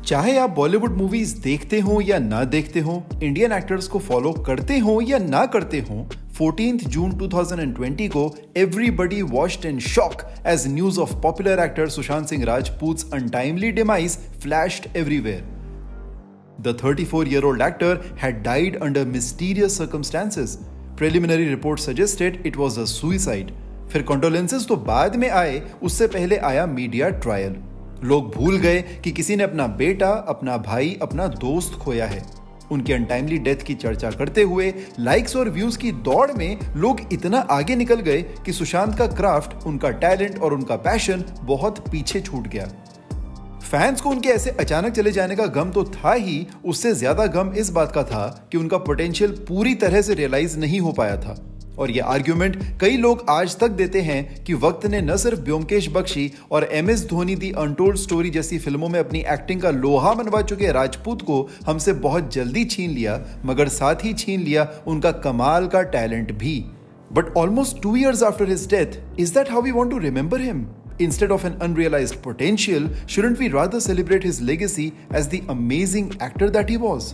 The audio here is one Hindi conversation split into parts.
चाहे आप बॉलीवुड मूवीज देखते हो या ना देखते हो, इंडियन एक्टर्स को फॉलो करते हो या ना करते हो, 14th जून 2020 को everybody watched in shock as news of popular actor Sushant Singh Rajput's untimely demise flashed everywhere. The 34-year-old actor had died under mysterious circumstances. Preliminary reports suggested it was a suicide. फिर कंडोलेंसेस तो बाद में आए, उससे पहले आया मीडिया ट्रायल. लोग भूल गए कि किसी ने अपना बेटा, अपना भाई, अपना दोस्त खोया है. उनकी अनटाइमली डेथ की चर्चा करते हुए लाइक्स और व्यूज की दौड़ में लोग इतना आगे निकल गए कि सुशांत का क्राफ्ट, उनका टैलेंट और उनका पैशन बहुत पीछे छूट गया. फैंस को उनके ऐसे अचानक चले जाने का गम तो था ही, उससे ज्यादा गम इस बात का था कि उनका पोटेंशियल पूरी तरह से रियलाइज नहीं हो पाया था. और ये आर्ग्यूमेंट कई लोग आज तक देते हैं कि वक्त ने न सिर्फ ब्योमकेश बख्शी और MS Dhoni the untold story जैसी फिल्मों में अपनी एक्टिंग का लोहा मनवा चुके राजपूत को हमसे बहुत जल्दी छीन लिया, मगर साथ ही छीन लिया उनका कमाल का टैलेंट भी. But almost 2 years after his death, is that how we want to remember him? Instead of an unrealized potential, shouldn't we rather celebrate his legacy as the amazing actor that he was?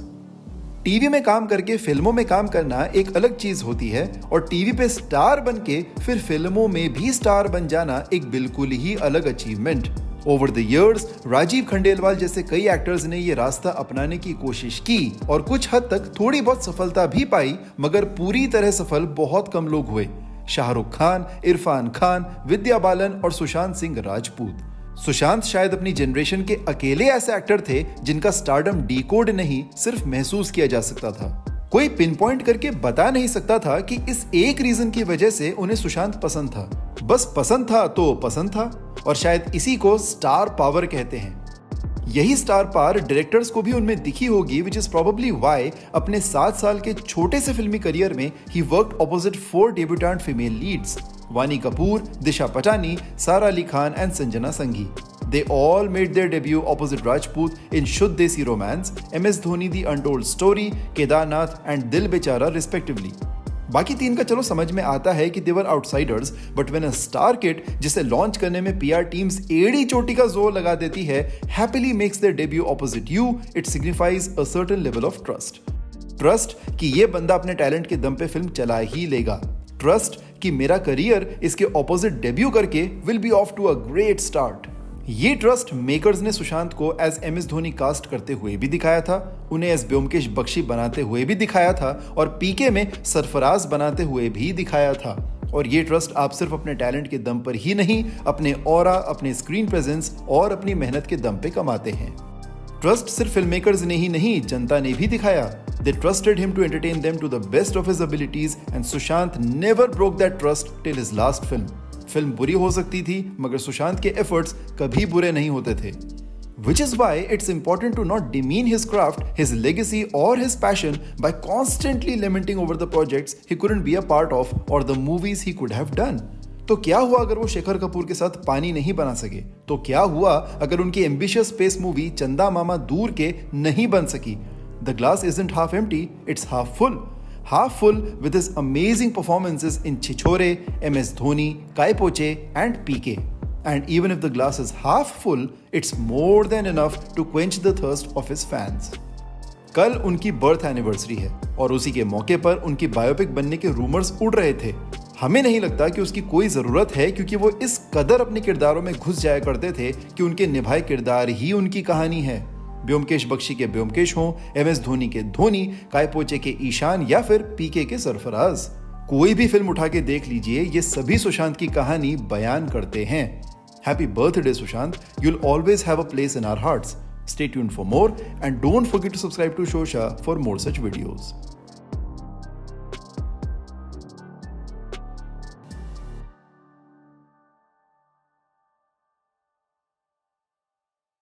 TV में काम करके फिल्मों में काम करना एक अलग चीज होती है, और टीवी पे स्टार बन के फिर फिल्मों में भी स्टार बन जाना एक बिल्कुल ही अलग achievement. Over the years Rajeev Khandelwal जैसे कई एक्टर्स ने ये रास्ता अपनाने की कोशिश की और कुछ हद तक थोड़ी बहुत सफलता भी पाई, मगर पूरी तरह सफल बहुत कम लोग हुए. शाहरुख खान, इरफान खान, विद्या बालन और सुशांत सिंह राजपूत. सुशांत शायद अपनी जनरेशन के अकेले ऐसे एक्टर थे जिनका स्टारडम डीकोड नहीं, सिर्फ महसूस किया जा सकता था. कोई पिन पॉइंट करके बता नहीं सकता था कि इस एक रीजन की वजह से उन्हें सुशांत पसंद था. बस पसंद था तो पसंद था, और शायद इसी को स्टार पावर कहते हैं. यही स्टार पावर डायरेक्टर्स को भी उनमें दिखी होगी, विच इज प्रोबेबली व्हाई अपने 7 साल के छोटे से फिल्मी करियर में ही worked opposite 4 debutante female leads: Vaani Kapoor, Disha Patani, Sara Ali Khan and Sanjana Sanghi. They all made their debut opposite Rajput in Shuddh Desi Romance, MS Dhoni The Untold Story, Kedarnath and Dil Bechara respectively. बाकी 3 का चलो समझ में आता है कि they were outsiders, but when a star kid जिसे लॉन्च करने में PR टीम्स एड़ी चोटी का जोर लगा देती है happily makes their debut opposite you, it signifies a certain level of trust. Trust कि ये बंदा अपने टैलेंट के दम पे फिल्म चला ही लेगा. ट्रस्ट कि मेरा करियर इसके ऑपोजिट डेब्यू करके will be off to a great start. ये ट्रस्ट मेकर्स ने सुशांत को एज एमएस धोनी कास्ट करते हुए भी दिखाया था, उन्हें एज ब्योमकेश बख्शी बनाते हुए भी दिखाया था, और पीके में सरफराज बनाते हुए भी दिखाया था. और ये ट्रस्ट आप सिर्फ अपने टैलेंट के दम पर ही नहीं, अपने ऑरा, अपने स्क्रीन प्रेजेंस और अपनी मेहनत के दम पे कमाते हैं. ट्रस्ट सिर्फ फिल्म मेकर्स ने ही नहीं, जनता ने भी दिखाया. They trusted him to entertain them to the best of his abilities, and Sushant never broke that trust till his last film. Film बुरी हो सकती थी, मगर सुशांत के एफर्ट्स कभी बुरे नहीं होते थे. Which is why it's important to not demean his craft, his legacy or his passion by constantly lamenting over the projects he couldn't be a part of or the movies he could have done. तो क्या हुआ अगर वो शेखर कपूर के साथ पानी नहीं बना सके? तो क्या हुआ अगर उनकी एम्बिशियस स्पेस मूवी चंदा मामा दूर के नहीं बन सकी? The glass isn't half empty, it's half full. Half full with his amazing performances in Chichore, MS Dhoni, Kai Poche and PK. And even if the glass is half full, it's more than enough to quench the thirst of his fans. कल उनकी बर्थ एनिवर्सरी है और उसी के मौके पर उनकी बायोपिक बनने के रूमर्स उड़ रहे थे. हमें नहीं लगता कि उसकी कोई जरूरत है, क्योंकि वो इस कदर अपने किरदारों में घुस जाया करते थे कि उनके निभाए किरदार ही उनकी कहानी है. ब्योमकेश बख्शी के ब्योमकेश हों, एमएस धोनी के धोनी, काय पोचे के ईशान या फिर पीके के सरफराज, कोई भी फिल्म उठा के देख लीजिए, ये सभी सुशांत की कहानी बयान करते हैं. Happy birthday Sushant, you'll always have a place in our hearts. Stay tuned for more and don't forget to subscribe to Shosha for more such videos.